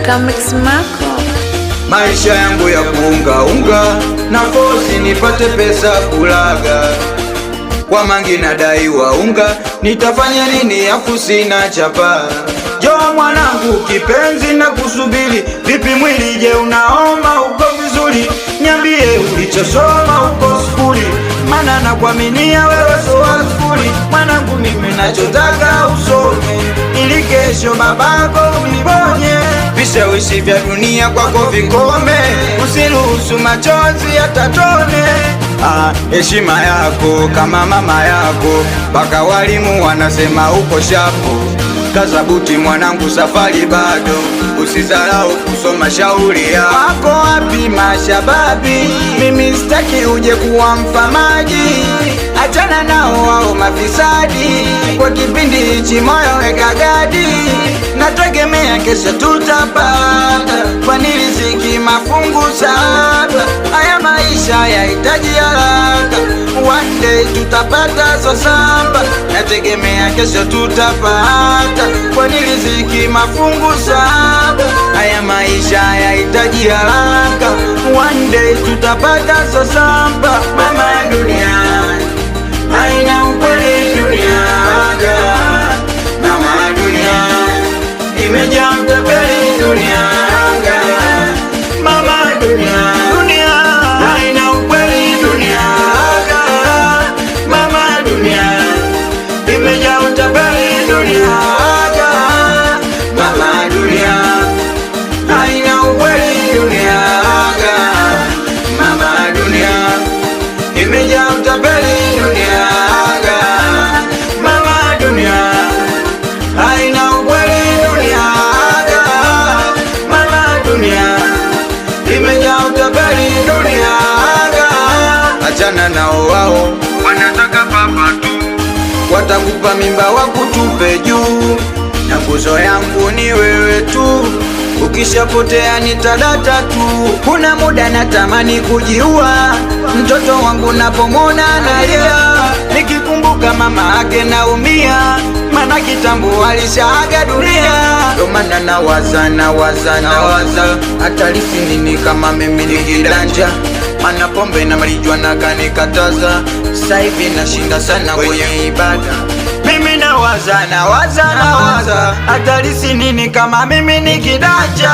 Kamix Mako. Maisha yangu ya kuunga na fosi nipate pesa kulaga, kwa mangi nadaiwa unga, nitafanya nini afu sina chapa? Jo mwanangu kipenzi na kusubiri, vipi mwili je unaoma uko vizuri? Niambie ulichosoma uko skuli, mana na kuaminia wewe so skuli. Mwanangu mimi nachotaka usome, ili kesho babako unibonye. Vishawishi vya dunia kwako vikome, usiruhusu machozi hata tone. Heshima yako kama mama yako, mpaka walimu wanasema uko shapo. Kaza buti mwanangu, safari bado, usizarau kusoma shauri ya wako. Wapi mashababi, mimi sitaki uje kuwa mfamaji. Achana nao wao mafisadi, kwa kipindi hichi moyo weka gadi. Nategemea kesho tutapata, kwani riziki mafungu saba. Haya maisha yahitaji haraka, one day tutapata so samba. Nategemea kesho tutapata, kwani riziki mafungu saba. Haya maisha yahitaji haraka, one day tutapata so samba. Mama dunia haina ukweli, dunia mama dunia imejaa mtapeli, dunia mama dunia haina ukweli, dunia mama dunia imejaa mtapeli, dunia mama dunia haina ukweli, dunia mama dunia imejaa mtapeli, dunia mama dunia haina ukweli, dunia mama dunia imejaa mtapeli, dunia. Achana nao wao wanataka papa tu, watakupa mimba wakutupe juu, na nguzo yangu ni wewe tu. Ukishapotea nitadata tu, kuna muda natamani kujiua. Mtoto wangu napomona nalia, nikikumbuka mama ake naumia, mana kitambo alishaaga dunia. Ndo maana nawaza atalisi nini kama mimi nikidanja, mana pombe na malijwa na kanikataza. Sasa hivi nashinda sana kwenye ibada, mimi nawaza atalisi nini kama mimi nikidanja.